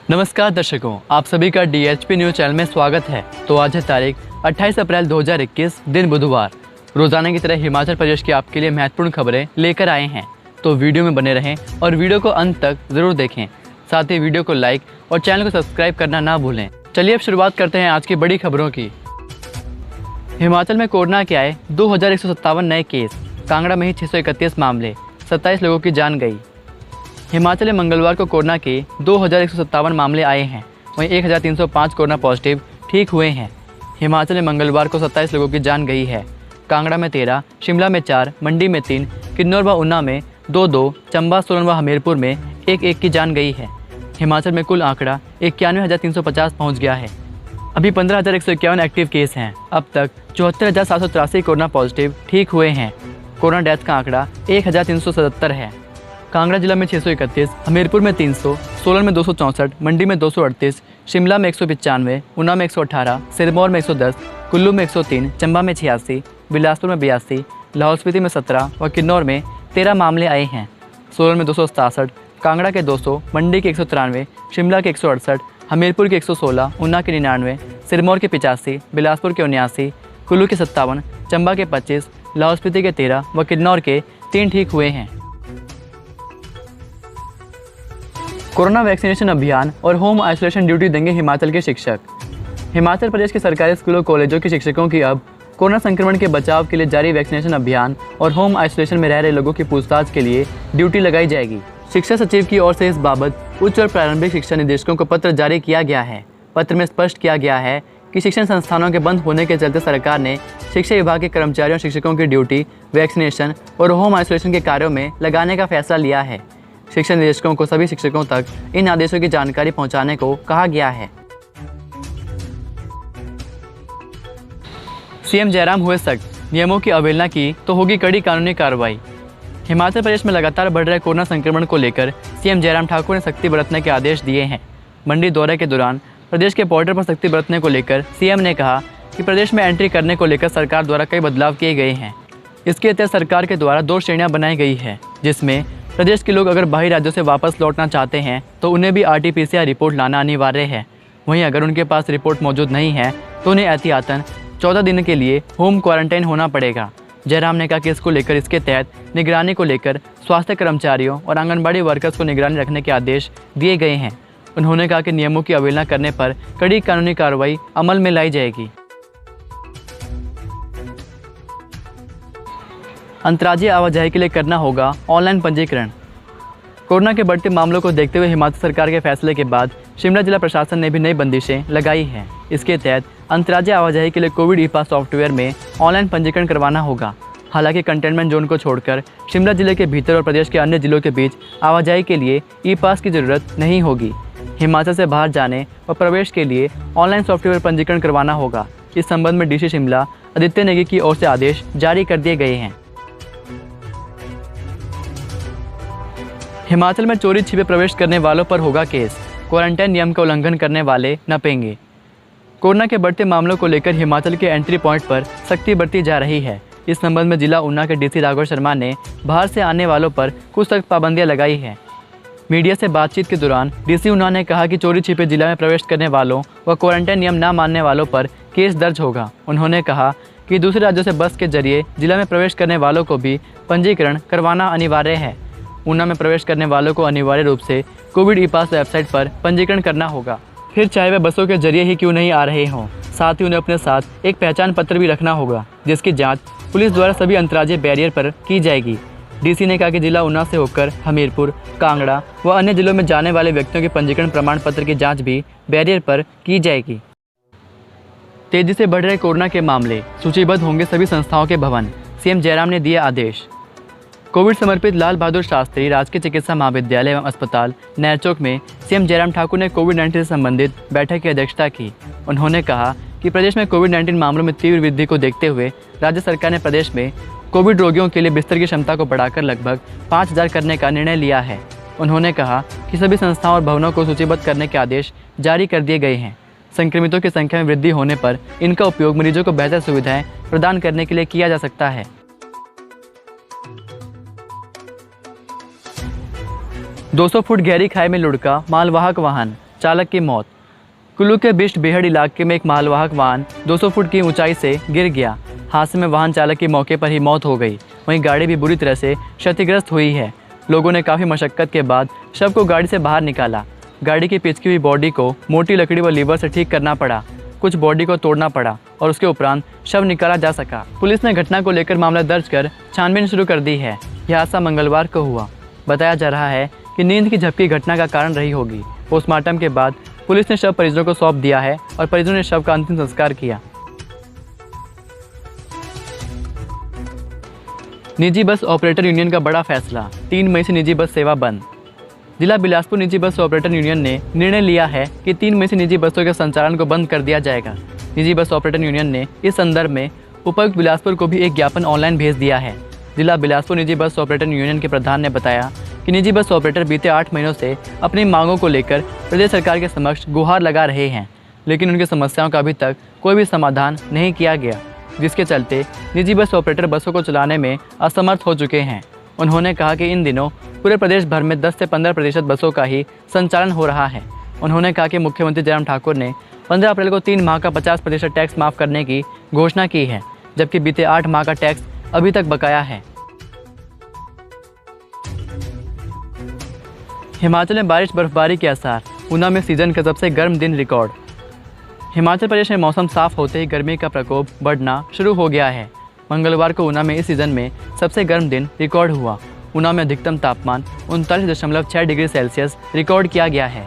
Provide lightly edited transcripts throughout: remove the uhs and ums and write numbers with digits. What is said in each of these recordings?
नमस्कार दर्शकों, आप सभी का DHP न्यूज चैनल में स्वागत है। तो आज है तारीख 28 अप्रैल 2021, दिन बुधवार। रोजाना की तरह हिमाचल प्रदेश की आपके लिए महत्वपूर्ण खबरें लेकर आए हैं, तो वीडियो में बने रहें और वीडियो को अंत तक जरूर देखें। साथ ही वीडियो को लाइक और चैनल को सब्सक्राइब करना ना भूलें। चलिए अब शुरुआत करते हैं आज की बड़ी खबरों की। हिमाचल में कोरोना के आए 2157 नए केस, कांगड़ा में ही 631 मामले, 27 लोगों की जान गई। हिमाचल में मंगलवार को कोरोना के 2157 मामले आए हैं, वहीं 1305 कोरोना पॉजिटिव ठीक हुए हैं। हिमाचल में मंगलवार को 27 लोगों की जान गई है। कांगड़ा में 13, शिमला में 4, मंडी में 3, किन्नौर व ऊना में 2-2, चंबा, सोलन व हमीरपुर में 1-1 की जान गई है। हिमाचल में कुल आंकड़ा 91,350 पहुँच गया है। अभी 15,151 एक्टिव केस हैं। अब तक 74,783 कोरोना पॉजिटिव ठीक हुए हैं। कोरोना डेथ का आंकड़ा 1,377 है। कांगड़ा जिला में 631, हमीरपुर में 300, सोलन में 264, मंडी में 238, शिमला में 195, ऊना में 118, सिरमौर में 110, कुल्लू में 103, चंबा में 86, बिलासपुर में 82, लाहौल स्पीति में 17 व किन्नौर में 13 मामले आए हैं। सोलन में 267, कांगड़ा के 200, मंडी के 193, शिमला के 168, हमीरपुर के 116, ऊना के 99, सिरमौर के 85, बिलासपुर के 79, कुल्लू के 57, चंबा के 25, लाहौल स्पीति के 13 व किन्नौर के 3 ठीक हुए हैं। कोरोना वैक्सीनेशन अभियान और होम आइसोलेशन ड्यूटी देंगे हिमाचल के शिक्षक। हिमाचल प्रदेश के सरकारी स्कूलों कॉलेजों के शिक्षकों की अब कोरोना संक्रमण के बचाव के लिए जारी वैक्सीनेशन अभियान और होम आइसोलेशन में रह रहे लोगों की पूछताछ के लिए ड्यूटी लगाई जाएगी। शिक्षा सचिव की ओर से इस बाबत उच्च और प्रारंभिक शिक्षा निदेशकों को पत्र जारी किया गया है। पत्र में स्पष्ट किया गया है कि शिक्षण संस्थानों के बंद होने के चलते सरकार ने शिक्षा विभाग के कर्मचारियों और शिक्षकों की ड्यूटी वैक्सीनेशन और होम आइसोलेशन के कार्यों में लगाने का फैसला लिया है। शिक्षा निदेशकों को सभी शिक्षकों तक इन आदेशों की जानकारी पहुंचाने को कहा गया है। सीएम जयराम हुए सख्त, नियमों की अवहेलना की तो होगी कड़ी कानूनी कार्रवाई। हिमाचल प्रदेश में लगातार बढ़ रहे कोरोना संक्रमण को लेकर सीएम जयराम ठाकुर ने सख्ती बरतने के आदेश दिए हैं। मंडी दौरे के दौरान प्रदेश के बॉर्डर पर सख्ती बरतने को लेकर सीएम ने कहा कि प्रदेश में एंट्री करने को लेकर सरकार द्वारा कई बदलाव किए गए हैं। इसके तहत सरकार के द्वारा 2 श्रेणियां बनाई गई है, जिसमें प्रदेश के लोग अगर बाहरी राज्यों से वापस लौटना चाहते हैं तो उन्हें भी RT-PCR रिपोर्ट लाना अनिवार्य है। वहीं अगर उनके पास रिपोर्ट मौजूद नहीं है तो उन्हें एहतियातन 14 दिन के लिए होम क्वारंटाइन होना पड़ेगा। जयराम ने कहा कि इसको लेकर इसके तहत निगरानी को लेकर स्वास्थ्य कर्मचारियों और आंगनबाड़ी वर्कर्स को निगरानी रखने के आदेश दिए गए हैं। उन्होंने कहा कि नियमों की अवहेलना करने पर कड़ी कानूनी कार्रवाई अमल में लाई जाएगी। अंतर्राज्यीय आवाजाही के लिए करना होगा ऑनलाइन पंजीकरण। कोरोना के बढ़ते मामलों को देखते हुए हिमाचल सरकार के फैसले के बाद शिमला जिला प्रशासन ने भी नई बंदिशें लगाई हैं। इसके तहत अंतर्राज्यीय आवाजाही के लिए कोविड ई-पास सॉफ्टवेयर में ऑनलाइन पंजीकरण करवाना होगा। हालांकि कंटेनमेंट जोन को छोड़कर शिमला जिले के भीतर और प्रदेश के अन्य जिलों के बीच आवाजाही के लिए ई-पास की जरूरत नहीं होगी। हिमाचल से बाहर जाने और प्रवेश के लिए ऑनलाइन सॉफ्टवेयर पंजीकरण करवाना होगा। इस संबंध में DC शिमला आदित्य नेगी की ओर से आदेश जारी कर दिए गए हैं। हिमाचल में चोरी छिपे प्रवेश करने वालों पर होगा केस, क्वारंटाइन नियम का उल्लंघन करने वाले नपेंगे। कोरोना के बढ़ते मामलों को लेकर हिमाचल के एंट्री पॉइंट पर सख्ती बरती जा रही है। इस संबंध में जिला ऊना के DC राघव शर्मा ने बाहर से आने वालों पर कुछ सख्त पाबंदियां लगाई हैं। मीडिया से बातचीत के दौरान DC ऊना ने कहा कि चोरी छिपे जिला में प्रवेश करने वालों व क्वारंटाइन नियम न मानने वालों पर केस दर्ज होगा। उन्होंने कहा कि दूसरे राज्यों से बस के जरिए जिला में प्रवेश करने वालों को भी पंजीकरण करवाना अनिवार्य है। ऊना में प्रवेश करने वालों को अनिवार्य रूप से कोविड ई-पास वेबसाइट पर पंजीकरण करना होगा, फिर चाहे वे बसों के जरिए ही क्यों नहीं आ रहे हों। साथ ही उन्हें अपने साथ एक पहचान पत्र भी रखना होगा, जिसकी जांच पुलिस द्वारा सभी अंतर्राज्यीय बैरियर पर की जाएगी। DC ने कहा कि जिला ऊना से होकर हमीरपुर, कांगड़ा व अन्य जिलों में जाने वाले व्यक्तियों के पंजीकरण प्रमाण पत्र की जाँच भी बैरियर पर की जाएगी। तेजी से बढ़ रहे कोरोना के मामले, सूचीबद्ध होंगे सभी संस्थाओं के भवन, सीएम जयराम ने दिए आदेश। कोविड समर्पित लाल बहादुर शास्त्री राजकीय चिकित्सा महाविद्यालय एवं अस्पताल नैरचौक में सीएम जयराम ठाकुर ने कोविड-19 से संबंधित बैठक की अध्यक्षता की। उन्होंने कहा कि प्रदेश में कोविड-19 मामलों में तीव्र वृद्धि को देखते हुए राज्य सरकार ने प्रदेश में कोविड रोगियों के लिए बिस्तर की क्षमता को बढ़ाकर लगभग 5000 करने का निर्णय लिया है। उन्होंने कहा कि सभी संस्थाओं और भवनों को सूचीबद्ध करने के आदेश जारी कर दिए गए हैं। संक्रमितों की संख्या में वृद्धि होने पर इनका उपयोग मरीजों को बेहतर सुविधाएं प्रदान करने के लिए किया जा सकता है। 200 फुट गहरी खाई में लुढ़का मालवाहक वाहन, चालक की मौत। कुल्लू के बिष्ट बेहड़ इलाके में एक मालवाहक वाहन 200 फुट की ऊंचाई से गिर गया। हादसे में वाहन चालक की मौके पर ही मौत हो गई। वहीं गाड़ी भी बुरी तरह से क्षतिग्रस्त हुई है। लोगों ने काफ़ी मशक्कत के बाद शव को गाड़ी से बाहर निकाला। गाड़ी की पिचकी हुई बॉडी को मोटी लकड़ी व लीवर से ठीक करना पड़ा। कुछ बॉडी को तोड़ना पड़ा और उसके उपरांत शव निकाला जा सका। पुलिस ने घटना को लेकर मामला दर्ज कर छानबीन शुरू कर दी है। यह हादसा मंगलवार को हुआ। बताया जा रहा है कि नींद की झपकी घटना का कारण रही होगी। पोस्टमार्टम के बाद पुलिस ने शव परिजनों को सौंप दिया है और परिजनों ने शव का अंतिम संस्कार किया। निजी बस ऑपरेटर यूनियन का बड़ा फैसला, 3 मई से निजी बस सेवा बंद। जिला बिलासपुर निजी बस ऑपरेटर यूनियन ने निर्णय लिया है कि 3 मई से निजी बसों के संचालन को बंद कर दिया जाएगा। निजी बस ऑपरेटर यूनियन ने इस संदर्भ में उपायुक्त बिलासपुर को भी एक ज्ञापन ऑनलाइन भेज दिया है। जिला बिलासपुर निजी बस ऑपरेटर यूनियन के प्रधान ने बताया कि निजी बस ऑपरेटर बीते 8 महीनों से अपनी मांगों को लेकर प्रदेश सरकार के समक्ष गुहार लगा रहे हैं, लेकिन उनकी समस्याओं का अभी तक कोई भी समाधान नहीं किया गया, जिसके चलते निजी बस ऑपरेटर बसों को चलाने में असमर्थ हो चुके हैं। उन्होंने कहा कि इन दिनों पूरे प्रदेश भर में 10 से 15% बसों का ही संचालन हो रहा है। उन्होंने कहा कि मुख्यमंत्री जयराम ठाकुर ने 15 अप्रैल को 3 माह का 50% टैक्स माफ़ करने की घोषणा की है, जबकि बीते 8 माह का टैक्स अभी तक बकाया है। हिमाचल में बारिश बर्फबारी के आसार, ऊना में सीजन का सबसे गर्म दिन रिकॉर्ड। हिमाचल प्रदेश में मौसम साफ होते ही गर्मी का प्रकोप बढ़ना शुरू हो गया है। मंगलवार को ऊना में इस सीज़न में सबसे गर्म दिन रिकॉर्ड हुआ। ऊना में अधिकतम तापमान 39.6 डिग्री सेल्सियस रिकॉर्ड किया गया है।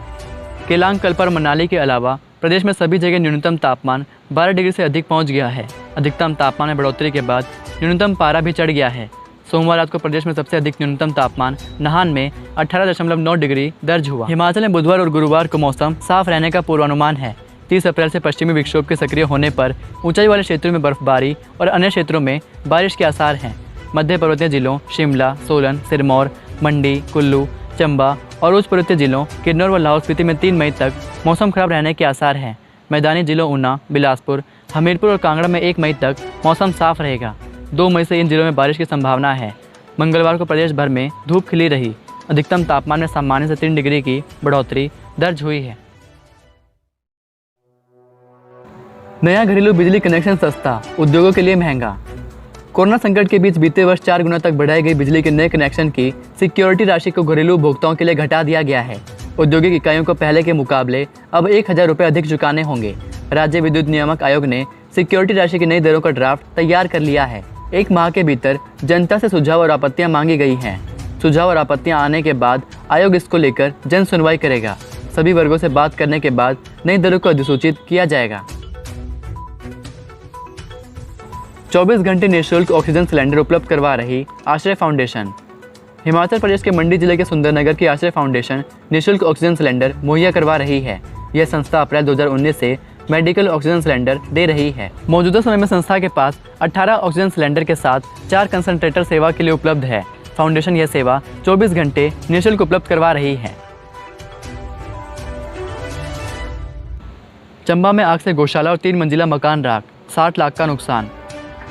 केलांग, कल्पा और मनाली के अलावा प्रदेश में सभी जगह न्यूनतम तापमान 12 डिग्री से अधिक पहुंच गया है। अधिकतम तापमान में बढ़ोतरी के बाद न्यूनतम पारा भी चढ़ गया है। सोमवार रात को प्रदेश में सबसे अधिक न्यूनतम तापमान नाहन में 18.9 डिग्री दर्ज हुआ। हिमाचल में बुधवार और गुरुवार को मौसम साफ रहने का पूर्वानुमान है। 30 अप्रैल से पश्चिमी विक्षोभ के सक्रिय होने पर ऊंचाई वाले क्षेत्रों में बर्फबारी और अन्य क्षेत्रों में बारिश के आसार हैं। मध्य पर्वतीय जिलों शिमला, सोलन, सिरमौर, मंडी, कुल्लू, चंबा और उच्च पर्वतीय जिलों किन्नौर व लाहौल स्पीति में 3 मई तक मौसम खराब रहने के आसार हैं। मैदानी जिलों ऊना, बिलासपुर, हमीरपुर और कांगड़ा में 1 मई तक मौसम साफ रहेगा। 2 मई से इन जिलों में बारिश की संभावना है। मंगलवार को प्रदेश भर में धूप खिली रही। अधिकतम तापमान में सामान्य से 3 डिग्री की बढ़ोतरी दर्ज हुई है। नया घरेलू बिजली कनेक्शन सस्ता, उद्योगों के लिए महंगा। कोरोना संकट के बीच बीते वर्ष 4 गुना तक बढ़ाई गई बिजली के नए कनेक्शन की सिक्योरिटी राशि को घरेलू उपभोक्ताओं के लिए घटा दिया गया है। औद्योगिक इकाइयों को पहले के मुकाबले अब 1000 रुपये अधिक चुकाने होंगे। राज्य विद्युत नियामक आयोग ने सिक्योरिटी राशि की नई दरों का ड्राफ्ट तैयार कर लिया है। 1 माह के भीतर जनता से सुझाव और आपत्तियां मांगी गई हैं। सुझाव और आपत्तियां आने के बाद आयोग इसको लेकर जन सुनवाई करेगा। सभी वर्गों से बात करने के बाद नई दरों को अधिसूचित किया जाएगा। 24 घंटे निःशुल्क ऑक्सीजन सिलेंडर उपलब्ध करवा रही आश्रय फाउंडेशन। हिमाचल प्रदेश के मंडी जिले के सुंदरनगर की आश्रय फाउंडेशन निःशुल्क ऑक्सीजन सिलेंडर मुहैया करवा रही है। यह संस्था अप्रैल 2019 से मेडिकल ऑक्सीजन सिलेंडर दे रही है। मौजूदा समय में संस्था के पास 18 ऑक्सीजन सिलेंडर के साथ 4 कंसंट्रेटर सेवा के लिए उपलब्ध है। फाउंडेशन यह सेवा 24 घंटे निःशुल्क उपलब्ध करवा रही है। चंबा में आग से गौशाला और 3 मंजिला मकान राख, 60 लाख का नुकसान।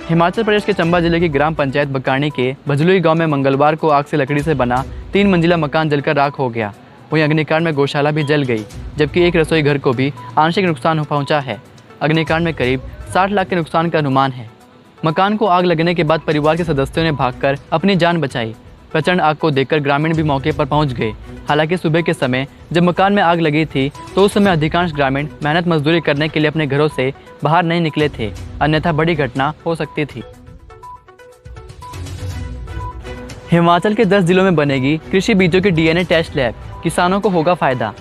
हिमाचल प्रदेश के चंबा जिले की ग्राम पंचायत बकानी के भजलुई गांव में मंगलवार को आग से लकड़ी से बना 3 मंजिला मकान जलकर राख हो गया। वहीं अग्निकांड में गौशाला भी जल गई, जबकि एक रसोई घर को भी आंशिक नुकसान पहुंचा है। अग्निकांड में करीब 60 लाख के नुकसान का अनुमान है। मकान को आग लगने के बाद परिवार के सदस्यों ने भागकर अपनी जान बचाई। प्रचंड आग को देखकर ग्रामीण भी मौके पर पहुंच गए। हालांकि सुबह के समय जब मकान में आग लगी थी तो उस समय अधिकांश ग्रामीण मेहनत मजदूरी करने के लिए अपने घरों से बाहर नहीं निकले थे, अन्यथा बड़ी घटना हो सकती थी। हिमाचल के 10 जिलों में बनेगी कृषि बीजों की डीएनए टेस्ट लैब, किसानों को होगा फायदा।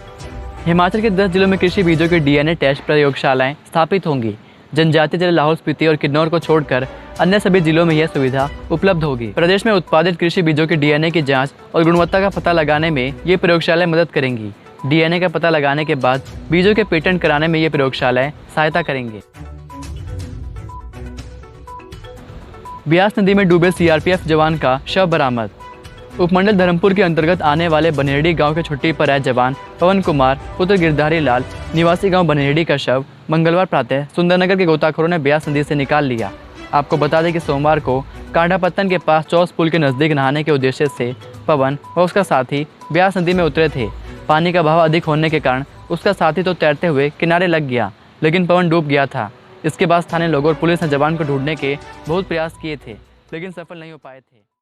हिमाचल के 10 जिलों में कृषि बीजों की डीएनए टेस्ट प्रयोगशालाएं स्थापित होंगी। जनजातीय जिले लाहौल स्पीति और किन्नौर को छोड़कर अन्य सभी जिलों में यह सुविधा उपलब्ध होगी। प्रदेश में उत्पादित कृषि बीजों की डीएनए की जांच और गुणवत्ता का पता लगाने में ये प्रयोगशालाएं मदद करेंगी। डीएनए का पता लगाने के बाद बीजों के पेटेंट कराने में ये प्रयोगशालाएं सहायता करेंगे। ब्यास नदी में डूबे सीआरपीएफ जवान का शव बरामद। उपमंडल धर्मपुर के अंतर्गत आने वाले बनेहड़ी गांव के छुट्टी पर आए जवान पवन कुमार पुत्र गिरधारी लाल निवासी गांव बनेहड़ी का शव मंगलवार प्रातः सुंदरनगर के गोताखोरों ने ब्यास नदी से निकाल लिया। आपको बता दें कि सोमवार को कांडापत्तन के पास चौस पुल के नज़दीक नहाने के उद्देश्य से पवन व उसका साथी ब्यास नदी में उतरे थे। पानी का बहाव अधिक होने के कारण उसका साथी तो तैरते हुए किनारे लग गया, लेकिन पवन डूब गया था। इसके बाद स्थानीय लोगों और पुलिस ने जवान को ढूंढने के बहुत प्रयास किए थे, लेकिन सफल नहीं हो पाए थे।